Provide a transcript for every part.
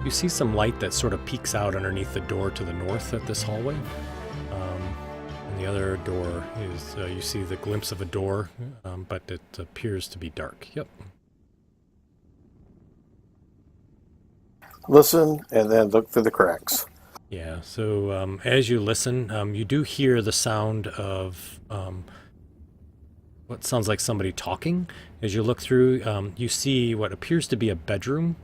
You see some light that sort of peeks out underneath the door to the north at this hallway. And the other door is, you see the glimpse of a door, but it appears to be dark. Yep. Listen, and then look through the cracks. Yeah, so as you listen, you do hear the sound of what sounds like somebody talking. As you look through, you see what appears to be a bedroom,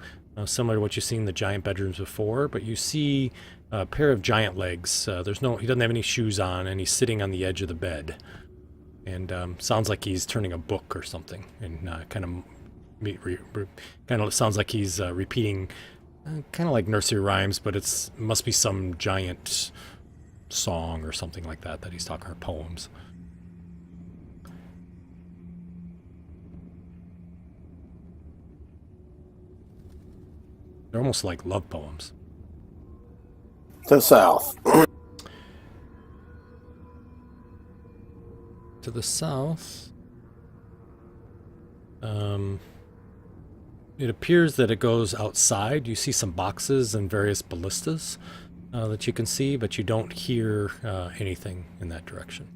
similar to what you've seen in the giant bedrooms before, but you see a pair of giant legs. He doesn't have any shoes on, and he's sitting on the edge of the bed. And sounds like he's turning a book or something, and kind of sounds like he's repeating, kind of like nursery rhymes, but must be some giant song or something like that he's talking, or poems. They're almost like love poems. To the south. To the south, it appears that it goes outside. You see some boxes and various ballistas that you can see, but you don't hear anything in that direction.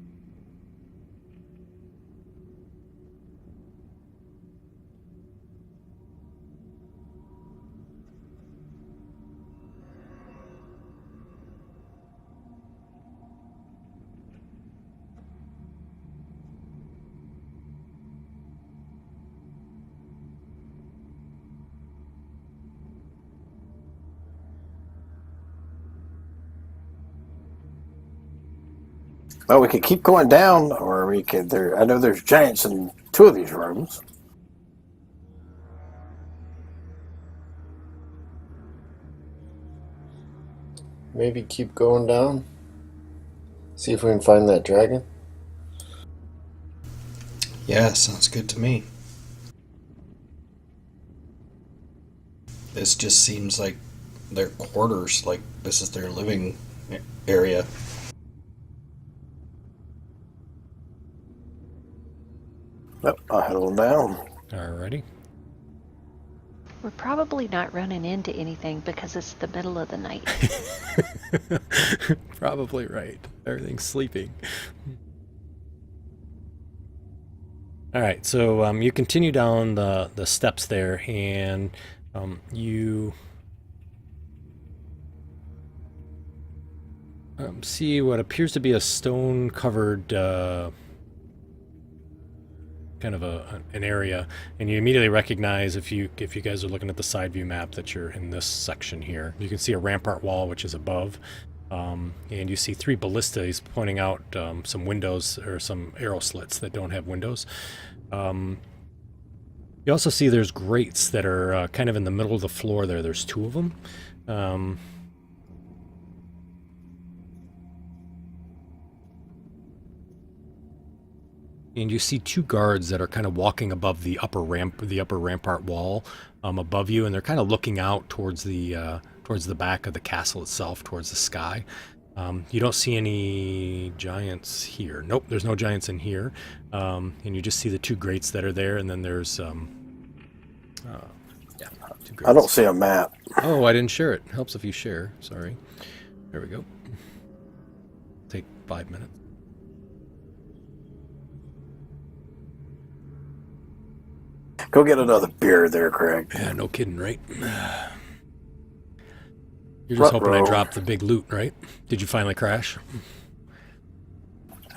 Well, we could keep going down, or we could. I know there's giants in 2 of these rooms. Maybe keep going down. See if we can find that dragon. Yeah, sounds good to me. This just seems like their quarters, like this is their living area. Yep, I'll head on down. Alrighty. We're probably not running into anything because it's the middle of the night. Probably right. Everything's sleeping. All right, so you continue down the steps there, and you see what appears to be a stone-covered kind of an area, and you immediately recognize, if you guys are looking at the side view map, that you're in this section here. You can see a rampart wall which is above, and you see 3 ballistas pointing out some windows, or some arrow slits that don't have windows. You also see there's grates that are kind of in the middle of the floor there. There's 2 of them. And you see 2 guards that are kind of walking above the upper rampart wall above you, and they're kind of looking out towards the back of the castle itself, towards the sky. You don't see any giants here. Nope, there's no giants in here. And you just see the 2 grates that are there, and then there's 2 grates. I don't see a map. Oh, I didn't share it. Helps if you share. Sorry. There we go. Take 5 minutes. Go get another beer there, Craig. Yeah, no kidding, right? You're just hoping I dropped the big loot, right? Did you finally crash?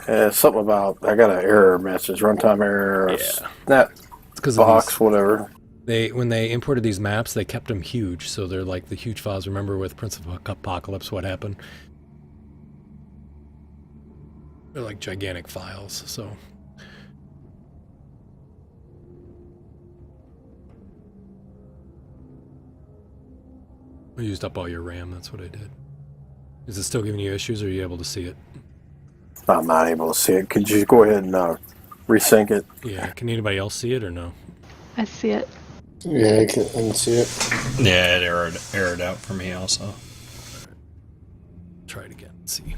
Something about, I got an error message, runtime error. Yeah. That Because box, whatever. When they imported these maps, they kept them huge, so they're like the huge files. Remember with Prince of Apocalypse what happened? They're like gigantic files, so... I used up all your RAM, that's what I did. Is it still giving you issues, or are you able to see it? I'm not able to see it. Could you go ahead and resync it? Yeah, can anybody else see it or no? I see it. Yeah, I can see it. Yeah, it errored out for me also. Try it again, let's see.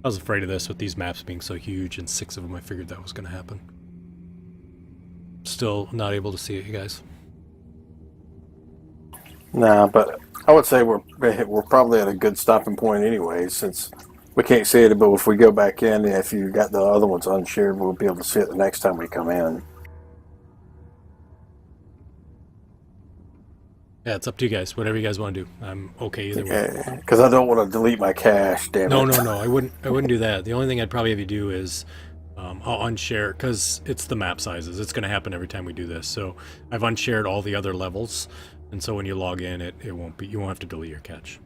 I was afraid of this with these maps being so huge, and 6 of them, I figured that was going to happen. Still not able to see it, you guys? Nah, but I would say we're probably at a good stopping point anyway, since we can't see it. But if we go back in, if you got the other ones unshared, we'll be able to see it the next time we come in. Yeah, it's up to you guys. Whatever you guys want to do. I'm okay either way. Because I don't want to delete my cache. Damn No, it. no, no. I wouldn't do that. The only thing I'd probably have you do is I'll unshare because it's the map sizes. It's going to happen every time we do this. So I've unshared all the other levels, and so when you log in, it won't be. You won't have to delete your cache.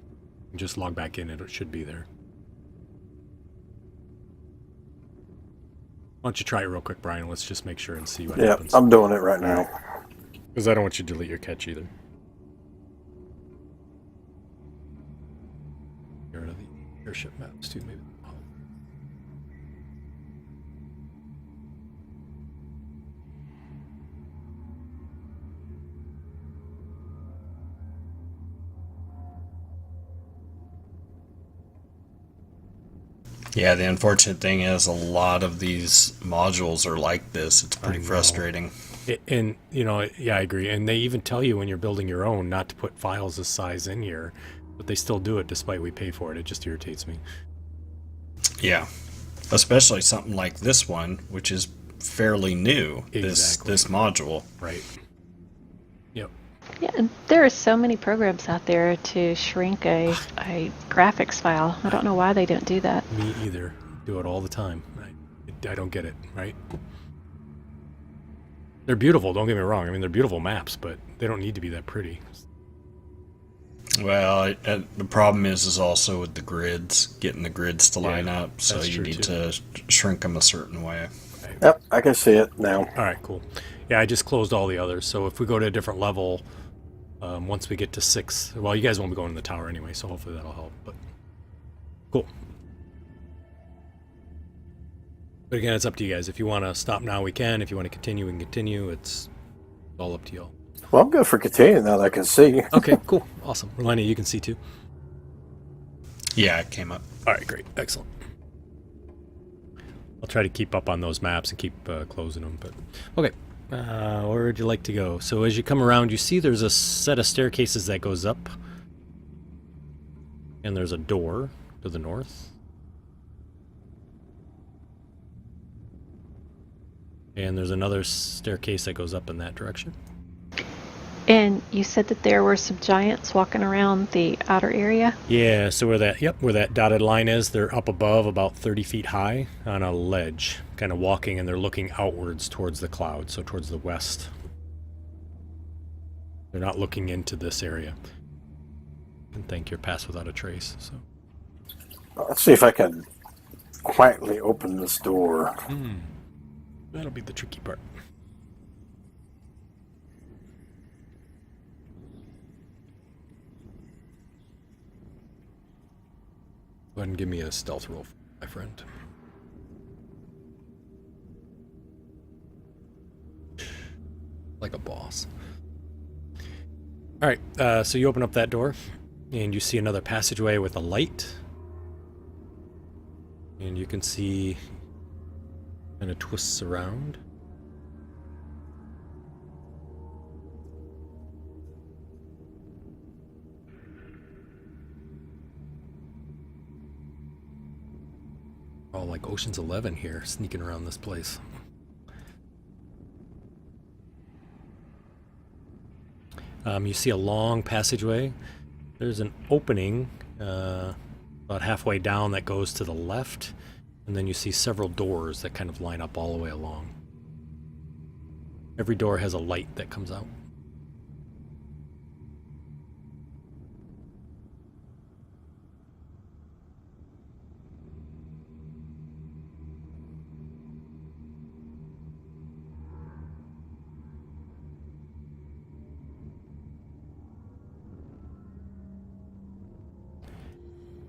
You just log back in, and it should be there. Why don't you try it real quick, Brian? Let's just make sure and see what Yeah, happens. I'm doing it right now. Because I don't want you to delete your cache either. Get rid of the airship maps too, maybe. Yeah, the unfortunate thing is a lot of these modules are like this. It's pretty frustrating. And, you know, yeah, I agree. And they even tell you when you're building your own not to put files this size in here, but they still do it despite we pay for it. It just irritates me. Yeah, especially something like this one, which is fairly new. Exactly. This module. Right. Yep. Yeah, and there are so many programs out there to shrink a graphics file. I don't know why they don't do that. Me either. Do it all the time. I don't get it, right? They're beautiful, don't get me wrong. I mean, they're beautiful maps, but they don't need to be that pretty. Well, the problem is also with the grids, getting the grids to line up. So that's you true, need too. to shrink them a certain way. Yep, I can see it now. All right, cool. Yeah, I just closed all the others. So if we go to a different level, once we get to 6, well, you guys won't be going to the tower anyway, so hopefully that'll help. But cool. But again, it's up to you guys. If you want to stop now, we can. If you want to continue, we can continue. It's all up to y'all. Well, I'm good for continuing now that I can see. Okay, cool. Awesome. Relania, you can see too. Yeah, it came up. All right, great. Excellent. I'll try to keep up on those maps and keep closing them. But okay, where would you like to go? So as you come around, you see there's a set of staircases that goes up. And there's a door to the north. And there's another staircase that goes up in that direction. And you said that there were some giants walking around the outer area? Yeah, so where that dotted line is, they're up above about 30 feet high on a ledge, kind of walking, and they're looking outwards towards the clouds, so towards the west. They're not looking into this area. You can thank your pass without a trace. So Let's see if I can quietly open this door. that'll be the tricky part. Go ahead and give me a stealth roll, my friend. Like a boss. All right, so you open up that door, and you see another passageway with a light. And you can see kind of twists around. Oh, like Ocean's 11 here, sneaking around this place. You see a long passageway. There's an opening about halfway down that goes to the left, and then you see several doors that kind of line up all the way along. Every door has a light that comes out.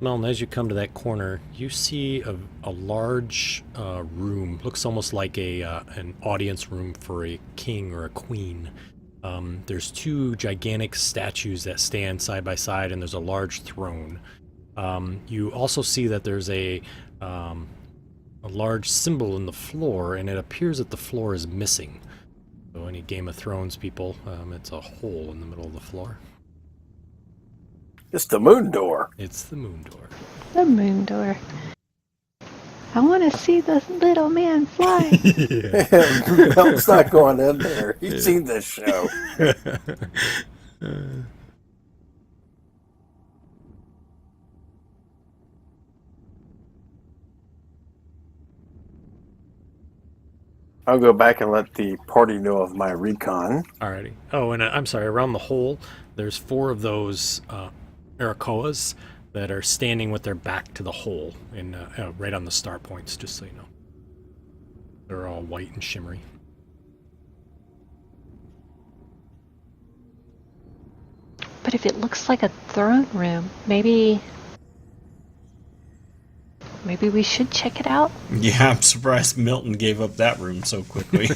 Melon, as you come to that corner, you see a large room. Looks almost like an audience room for a king or a queen. There's two gigantic statues that stand side by side, and there's a large throne. You also see that there's a large symbol in the floor, and it appears that the floor is missing. So any Game of Thrones people, it's a hole in the middle of the floor. It's the moon door. It's the moon door. The moon door. I want to see the little man fly. Yeah. Melton's not going in there. He's seen this show. I'll go back and let the party know of my recon. Alrighty. Oh, and I'm sorry. Around the hole, there's 4 of those Arakoas that are standing with their back to the hole, and right on the star points. Just so you know, they're all white and shimmery. But if it looks like a throne room, maybe we should check it out. Yeah, I'm surprised Milton gave up that room so quickly.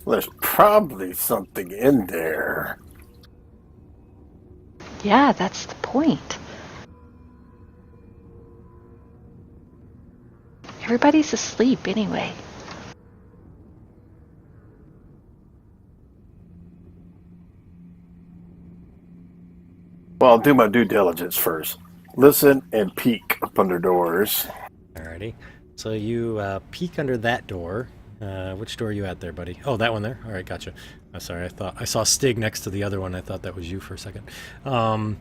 There's probably something in there. Yeah, that's the point. Everybody's asleep anyway. Well, I'll do my due diligence first. Listen and peek up under doors. Alrighty. So you peek under that door. Which door are you at there, buddy? Oh, that one there? Alright, gotcha. Sorry, I thought I saw Stig next to the other one. I thought that was you for a second. I don't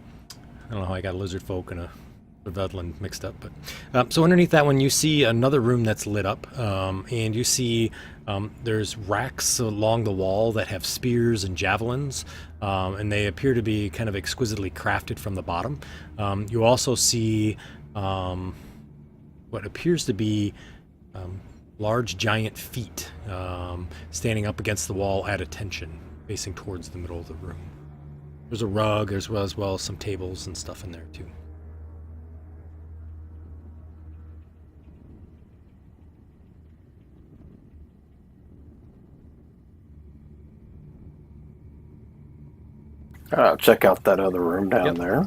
know how I got Lizard Folk and a Vedlin mixed up. But so underneath that one, you see another room that's lit up. And you see there's racks along the wall that have spears and javelins. And they appear to be kind of exquisitely crafted from the bottom. You also see what appears to be large giant feet standing up against the wall at attention, facing towards the middle of the room. There's a rug as well as some tables and stuff in there too. Check out that other room down there.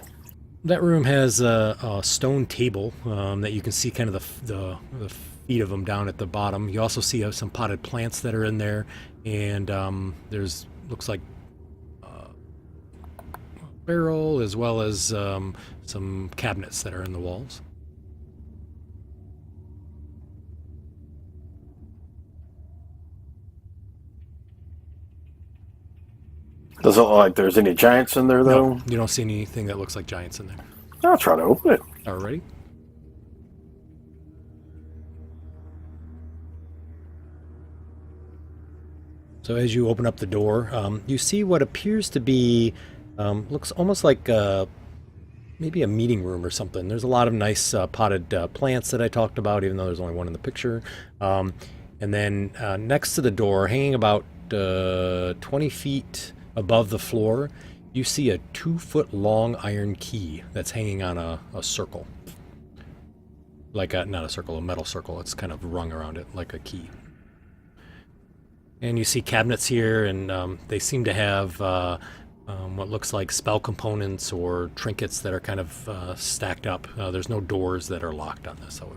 That room has a stone table that you can see kind of the feet of them down at the bottom. You also see some potted plants that are in there, and there's looks like a barrel as well as some cabinets that are in the walls. Doesn't look like there's any giants in there, though. No, you don't see anything that looks like giants in there. I'll try to open it. Alrighty. So as you open up the door, you see what appears to be, looks almost like maybe a meeting room or something. There's a lot of nice potted plants that I talked about, even though there's only one in the picture. And then next to the door, hanging about 20 feet above the floor, you see a 2-foot long iron key that's hanging on a circle. Like not a circle, a metal circle. It's kind of rung around it like a key. And you see cabinets here, and they seem to have what looks like spell components or trinkets that are kind of stacked up. There's no doors that are locked on this, however.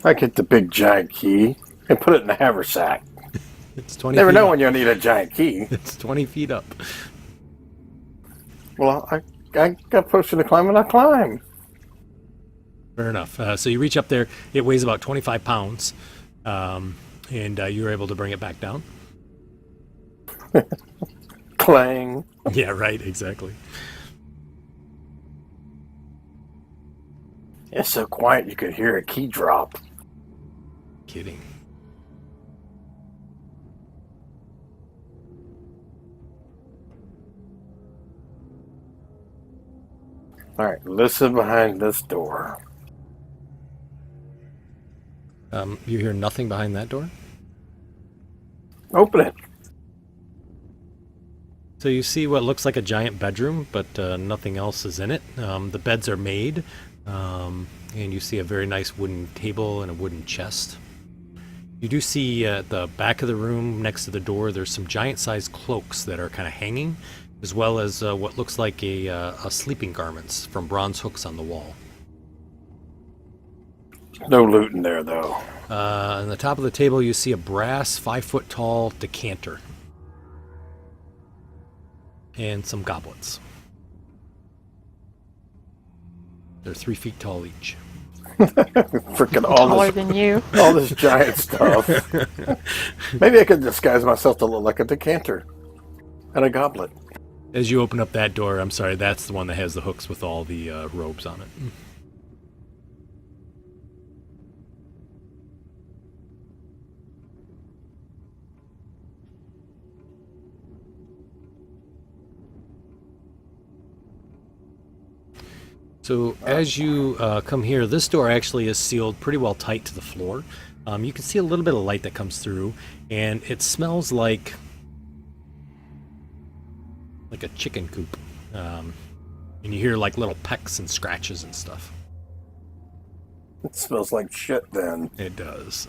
I get the big giant key and put it in the haversack. It's 20 Never feet know up. when you'll need a giant key. It's 20 feet up. Well, I got pushed to climb and I climb. Fair enough. So you reach up there. It weighs about 25 pounds, and you're able to bring it back down. Clang. Yeah, right. Exactly. It's so quiet you could hear a key drop. Kidding. All right, listen behind this door. You hear nothing behind that door. Open it. So you see what looks like a giant bedroom, but nothing else is in it. The beds are made, and you see a very nice wooden table and a wooden chest. You do see at the back of the room next to the door, there's some giant-sized cloaks that are kind of hanging. as well as what looks like a sleeping garments from bronze hooks on the wall. No loot in there, though. On the top of the table, you see a brass 5-foot tall decanter and some goblets. They're 3 feet tall each. Freaking Taller than you. all this giant stuff. Maybe I could disguise myself to look like a decanter and a goblet. As you open up that door, I'm sorry, that's the one that has the hooks with all the robes on it. So as you come here, this door actually is sealed pretty well tight to the floor. You can see a little bit of light that comes through, and it smells like a chicken coop. And you hear like little pecks and scratches and stuff. It smells like shit then. It does.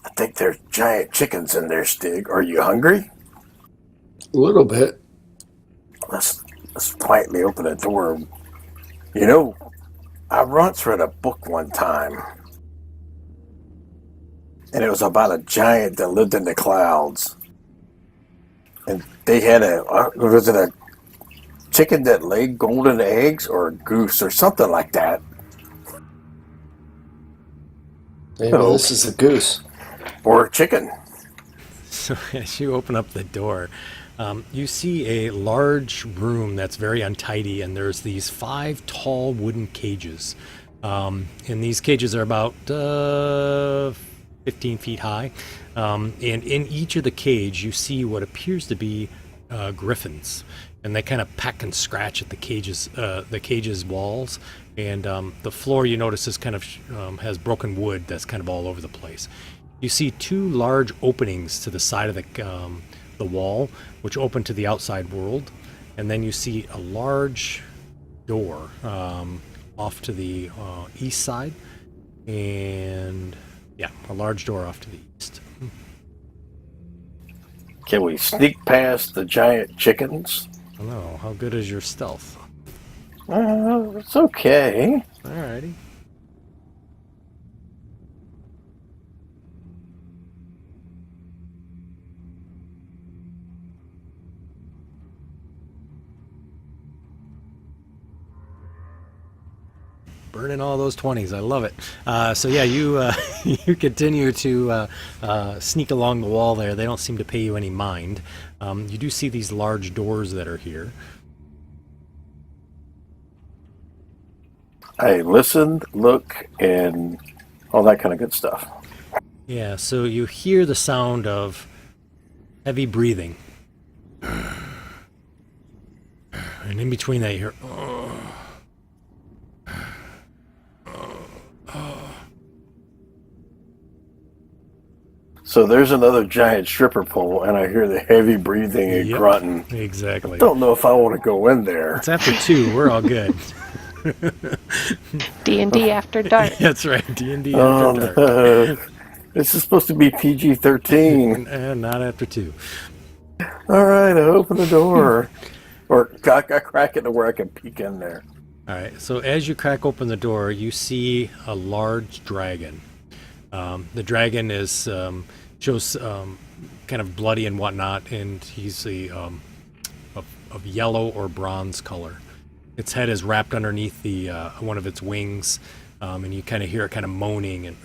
I think there's giant chickens in there, Stig. Are you hungry? A little bit. Let's quietly open the door. You know, I once read a book one time, and it was about a giant that lived in the clouds. And they had was it a chicken that laid golden eggs or a goose or something like that? Maybe this is a goose. Or a chicken. So as you open up the door, you see a large room that's very untidy, and there's these 5 tall wooden cages. And these cages are about 15 feet high. And in each of the cage, you see what appears to be griffins. And they kind of peck and scratch at the cage's walls. And the floor, you notice, is kind of has broken wood that's kind of all over the place. You see 2 large openings to the side of the wall, which open to the outside world, and then you see a large door off to the east side, and a large door off to the east. Can we sneak past the giant chickens? I don't know, how good is your stealth? It's okay. Alrighty. Burning all those 20s. I love it. So yeah, you you continue to sneak along the wall there. They don't seem to pay you any mind. You do see these large doors that are here. I listened, look, and all that kind of good stuff. Yeah, so you hear the sound of heavy breathing. And in between that you hear... So there's another giant stripper pole, and I hear the heavy breathing and Yep, grunting. exactly. Don't know if I want to go in there. It's after 2. We're all good. D&D After Dark. That's right. D&D Oh, after dark. no. This is supposed to be PG-13. And not after 2. All right, I open the door. Or I crack it to where I can peek in there. All right. So as you crack open the door, you see a large dragon. The dragon is shows kind of bloody and whatnot, and he's of yellow or bronze color. Its head is wrapped underneath the one of its wings, and you kind of hear it kind of moaning. And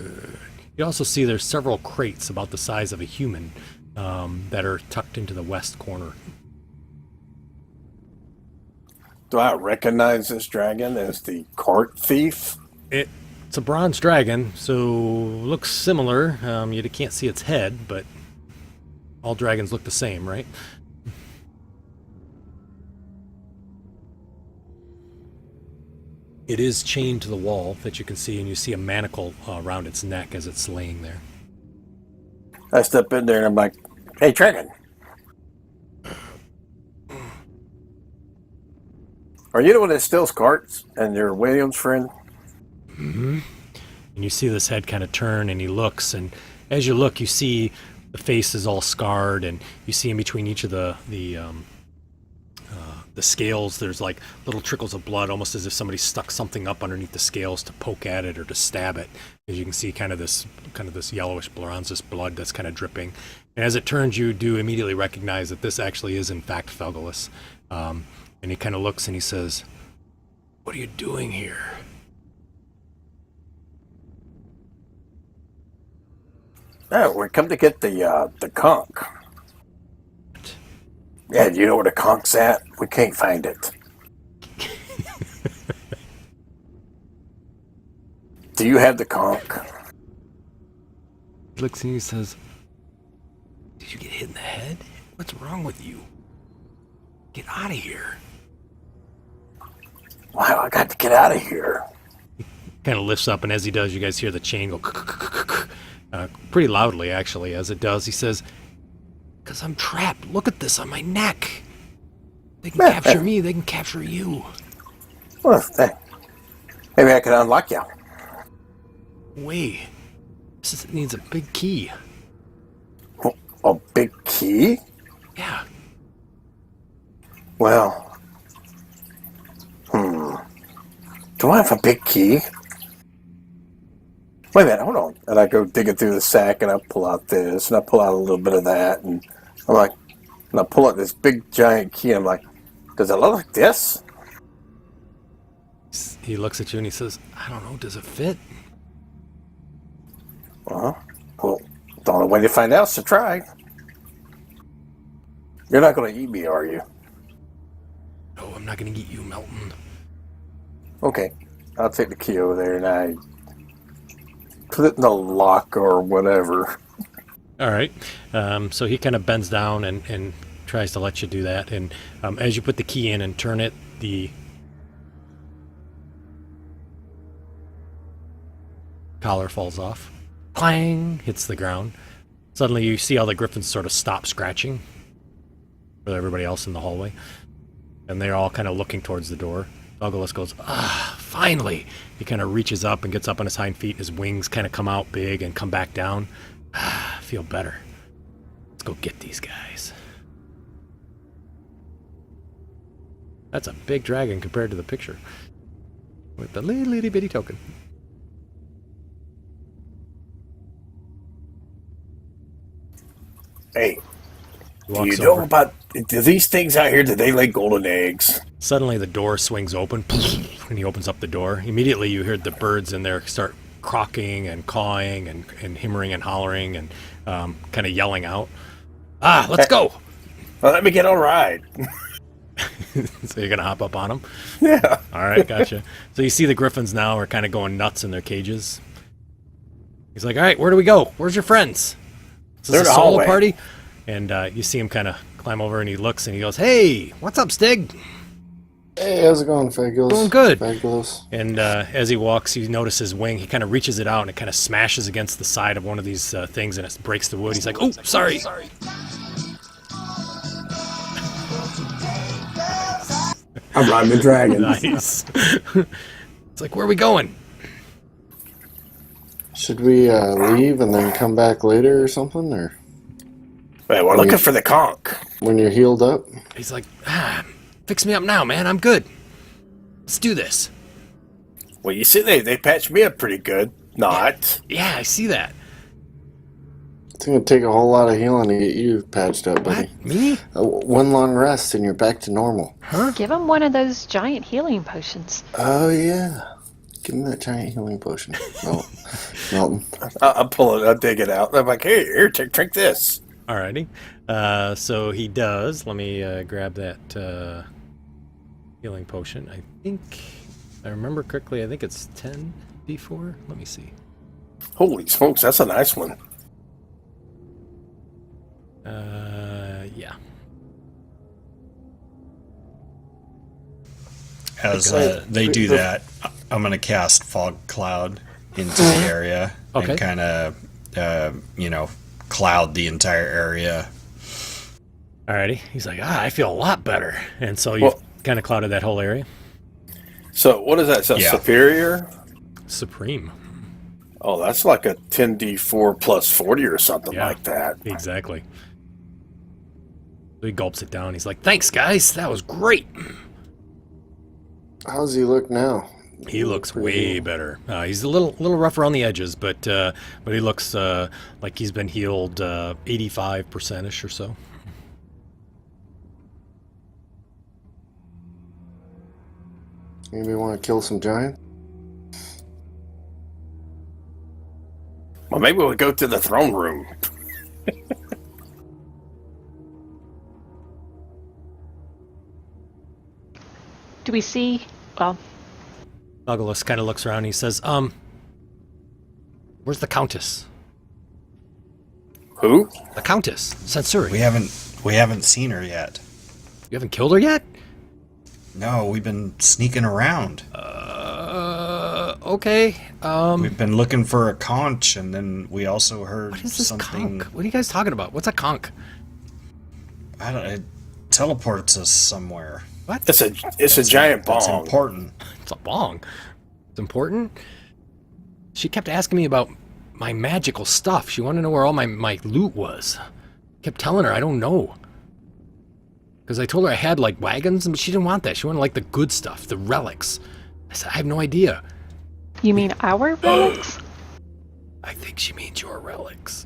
you also see there's several crates about the size of a human that are tucked into the west corner. Do I recognize this dragon as the cart thief? It's a bronze dragon, so looks similar. You can't see its head, but all dragons look the same, right? It is chained to the wall that you can see, and you see a manacle around its neck as it's laying there. I step in there and I'm like, hey, dragon. Are you the one that steals carts and you're William's friend? Mm-hmm. And you see this head kind of turn, and he looks, and as you look, you see face is all scarred, and you see in between each of the scales, there's like little trickles of blood, almost as if somebody stuck something up underneath the scales to poke at it or to stab it. As you can see, kind of this yellowish bronzes blood that's kind of dripping. And as it turns, you do immediately recognize that this actually is in fact Felgulus. And he kind of looks and he says, "What are you doing here?" Oh, we come to get the conch. Yeah, do you know where the conch's at? We can't find it. Do you have the conch? He looks and he says, "Did you get hit in the head? What's wrong with you? Get out of here." Wow, I got to get out of here. Kind of lifts up, and as he does, you guys hear the chain go pretty loudly, actually. As it does, he says, "Because I'm trapped. Look at this on my neck. They can capture me. They can capture you." Well, maybe I can unlock you. Wait, this needs a big key. A big key? Yeah. Well, do I have a big key? Wait a minute, hold on. And I go digging through the sack, and I pull out this, and I pull out a little bit of that, and I'm like, and I pull out this big giant key, and I'm like, does it look like this? He looks at you and he says, "I don't know. Does it fit?" Well, the only way to find out is to try. You're not going to eat me, are you? "No, I'm not going to eat you, Melton." Okay, I'll take the key over there, and I put it in the lock or whatever. All right. So he kind of bends down and tries to let you do that. And as you put the key in and turn it, the collar falls off. Clang! Hits the ground. Suddenly you see all the griffins sort of stop scratching with everybody else in the hallway. And they're all kind of looking towards the door. Felgulus goes, finally! He kind of reaches up and gets up on his hind feet. His wings kind of come out big and come back down. I feel better. Let's go get these guys. That's a big dragon compared to the picture. With the little bitty token. Hey, He do walks you know over. about, do these things out here, do they lay golden eggs? Suddenly the door swings open, and he opens up the door. Immediately you hear the birds in there start crocking and cawing and himmering and hollering and kind of yelling out. Let's go! Well, let me get on a ride. So you're going to hop up on them? Yeah. All right, gotcha. So you see the griffins now are kind of going nuts in their cages. He's like, "All right, where do we go? Where's your friends? Is They're this in a the solo hallway." party?" And you see him kind of climb over, and he looks, and he goes, "Hey, what's up, Stig?" Hey, how's it going, Felgulus? Going good. Felgulus. And as he walks, you notice his wing. He kind of reaches it out, and it kind of smashes against the side of one of these things, and it breaks the wood. He's like, "Oh, sorry." I'm riding the dragon. Nice. It's like, "Where are we going?" Should we leave and then come back later or something? Or Wait, we're looking for the conch. when you're healed up? He's like, "Fix me up now, man. I'm good. Let's do this." Well, you see, they patched me up pretty good. Not. Yeah, I see that. It's going to take a whole lot of healing to get you patched up, buddy. What? Me? One long rest and you're back to normal. Give him one of those giant healing potions. Oh, yeah. Give him that giant healing potion. Melton. I'll pull it. I'll dig it out. I'm like, hey, here, drink this. Alrighty. So he does. Let me grab that healing potion. I think, if I remember correctly, I think it's 10 D4. Let me see. Holy smokes, that's a nice one. Yeah. As they do that, I'm going to cast Fog Cloud into the area Okay. and kind of, cloud the entire area. Alrighty. He's like, I feel a lot better. And so you Well- kind of clouded that whole area. So, what is that? So, Yeah. superior? Supreme. Oh, that's like a 10d4 plus 40 or something Yeah. like that. Exactly. So he gulps it down. He's like, "Thanks, guys. That was great." How's he look now? He looks Pretty way good. better. He's a little rough around the edges, but he looks like he's been healed 85%ish or so. Maybe want to kill some giants? Well, maybe we'll go to the throne room. Do we see? Well, Douglas kind of looks around. And he says, "Where's the Countess? Who? The Countess, Sensuri. We haven't seen her yet. You haven't killed her yet?" No, we've been sneaking around. Okay. We've been looking for a conch, and then we also heard What is this something. conch? What are you guys talking about? What's a conch? I don't. It teleports us somewhere. What? It's a giant That's bong. important. It's a bong. It's important. She kept asking me about my magical stuff. She wanted to know where all my loot was. Kept telling her I don't know. Because I told her I had like wagons, but she didn't want that. She wanted like the good stuff, the relics. I said, I have no idea. you mean our relics? I think she means your relics.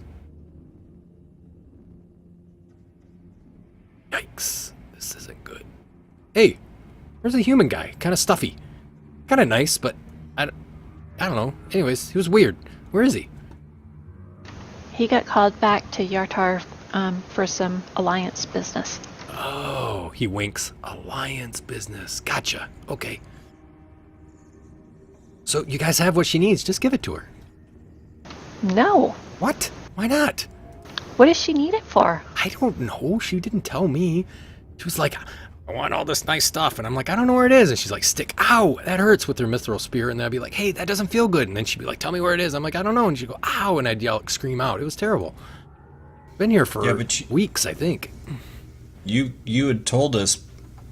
Yikes. This isn't good. Hey, where's the human guy? Kind of stuffy. Kind of nice, but I don't know. Anyways, he was weird. Where is he? He got called back to Yartar for some alliance business. Oh, he winks. Alliance business. Gotcha. Okay. So you guys have what she needs. Just give it to her. No. What? Why not? What does she need it for? I don't know. She didn't tell me. She was like, I want all this nice stuff. And I'm like, I don't know where it is. And she's like, stick. Ow, that hurts with her mithril spear. And then I'd be like, hey, that doesn't feel good. And then she'd be like, tell me where it is. I'm like, I don't know. And she'd go, ow. And I'd yell, scream out. It was terrible. Been here for Yeah, but weeks, I think. You had told us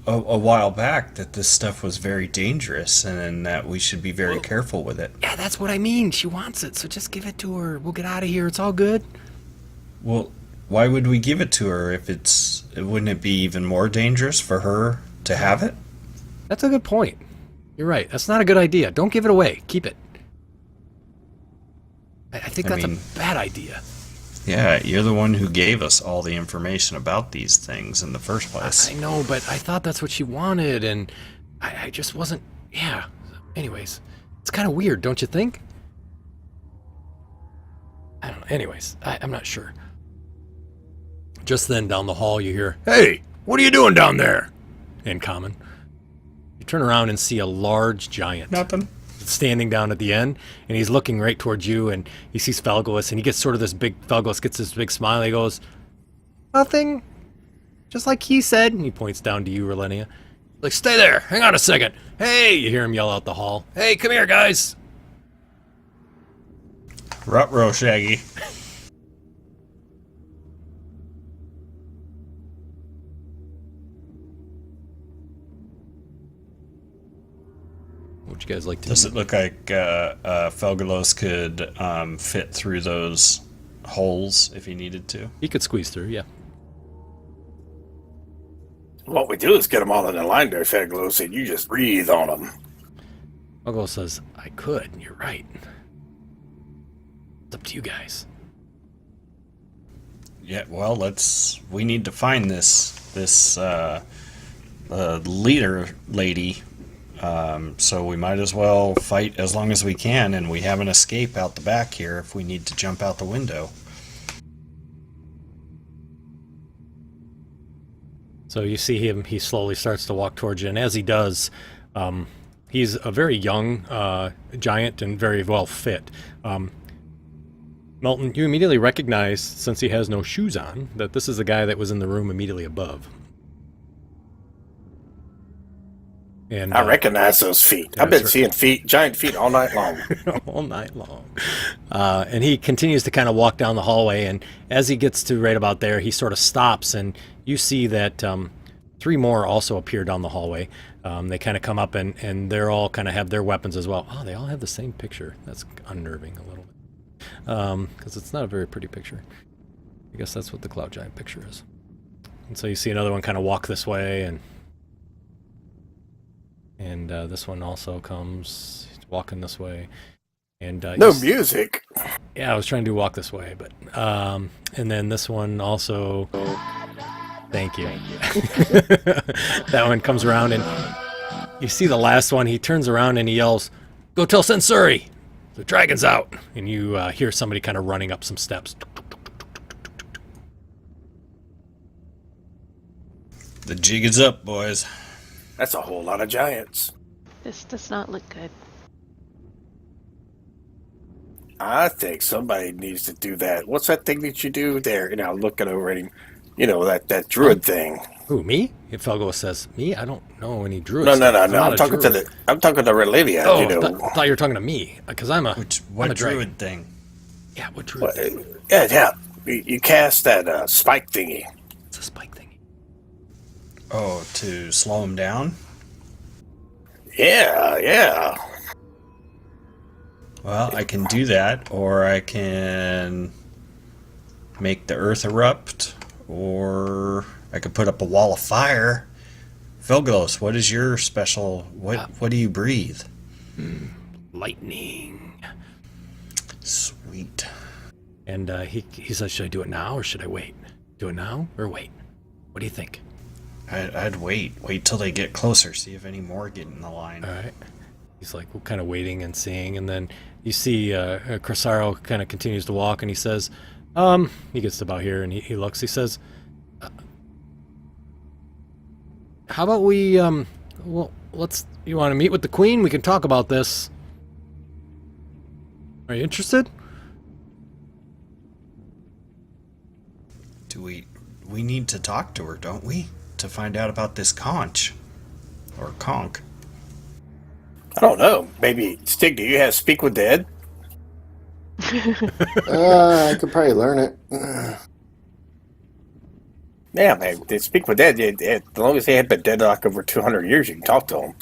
a while back that this stuff was very dangerous and that we should be very careful with it. Yeah, that's what I mean. She wants it. So just give it to her. We'll get out of here. It's all good. Well, why would we give it to her if wouldn't it be even more dangerous for her to have it? That's a good point. You're right. That's not a good idea. Don't give it away. Keep it. I think I that's mean- a bad idea. Yeah, you're the one who gave us all the information about these things in the first place. I know, but I thought that's what she wanted, and I just wasn't. Yeah. Anyways, it's kind of weird, don't you think? I don't know. Anyways, I'm not sure. Just then, down the hall, you hear, "Hey, what are you doing down there?" In common. You turn around and see a large giant Nothing. standing down at the end, and he's looking right towards you, and he sees Felgolis, and he gets sort of this big, Felgolis gets this big smile, and he goes, "Nothing, just like he said," and he points down to you, Relenia. Like, stay there, hang on a second. Hey, you hear him yell out the hall. Hey, come here, guys. Ruh-roh, Shaggy. What'd you guys like to Does do? it look like Felgalos could fit through those holes if he needed to? He could squeeze through, yeah. What we do is get them all in the line there, Feglos, and you just breathe on them. Felgolis says, I could, you're right. It's up to you guys. Yeah, well, we need to find this leader lady. So we might as well fight as long as we can, and we have an escape out the back here if we need to jump out the window. So you see him, he slowly starts to walk towards you, and as he does, he's a very young giant and very well fit. Melton, you immediately recognize, since he has no shoes on, that this is the guy that was in the room immediately above. And I recognize those feet. I've been that's seeing giant feet all night long. all night long. And he continues to kind of walk down the hallway, and as he gets to right about there, he sort of stops, and you see that three more also appear down the hallway. They kind of come up, and they're all kind of have their weapons as well. Oh, they all have the same picture. That's unnerving a little bit. because it's not a very pretty picture. I guess that's what the cloud giant picture is. And so you see another one kind of walk this way, and this one also comes walking this way. And No you music. yeah, I was trying to walk this way, but and then this one also. Thank you. That one comes around, and you see the last one. He turns around and he yells, "Go tell Sensori, the dragon's out!" And you hear somebody kind of running up some steps. The jig is up, boys. That's a whole lot of giants. This does not look good. I think somebody needs to do that. What's that thing that you do there? Looking over at him. That druid thing. Who, me? If Felgo says me, I don't know any druids. No. I'm not I'm a talking druid. I'm talking to Relilia. Oh, I thought you were talking to me because I'm a. What I'm a dragon. druid thing? Yeah, what druid? Yeah. You cast that spike thingy. It's a spike thing. Oh, to slow him down? Yeah. Well, I can do that, or I can make the earth erupt, or I could put up a wall of fire. Vilgos, what is your special? What do you breathe? Lightning. Sweet. And he says, "Should I do it now or should I wait? Do it now or wait? What do you think?" I'd wait till they get closer, see if any more get in the line. All right. He's like kind of waiting and seeing, and then you see Crasaro kind of continues to walk, and he says, he gets to about here, and he looks. He says, "How about we, well, you want to meet with the queen? We can talk about this. Are you interested?" Do we need to talk to her, don't we? To find out about this conch. Or conch. I don't know. Maybe Stig, do you have Speak with Dead? I could probably learn it. Yeah, man. They Speak with Dead. As long as they have been dead like over 200 years, you can talk to them.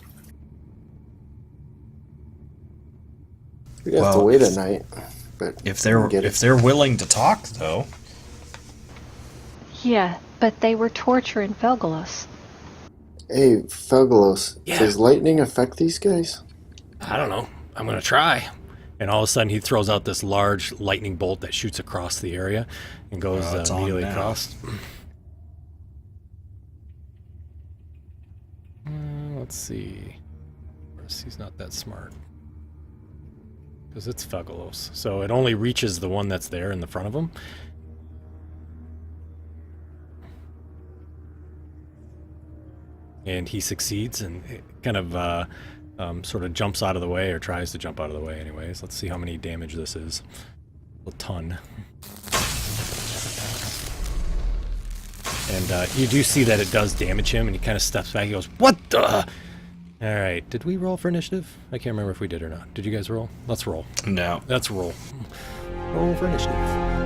We'd have to Well, wait a night. But If we can get they're willing to talk, though. Yeah, but they were torturing Felgolos. Hey, Felgolos, Yeah. does lightning affect these guys? I don't know. I'm going to try. And all of a sudden, he throws out this large lightning bolt that shoots across the area and goes Oh, it's on immediately now. across. Let's see. Of course, he's not that smart. Because it's Fegalos. So it only reaches the one that's there in the front of him. And he succeeds and it kind of sort of jumps out of the way, or tries to jump out of the way anyways. Let's see how many damage this is. A ton. And you do see that it does damage him, and he kind of steps back. He goes, "What the?" All right, did we roll for initiative? I can't remember if we did or not. Did you guys roll? Let's roll. No. Let's roll. Roll for initiative.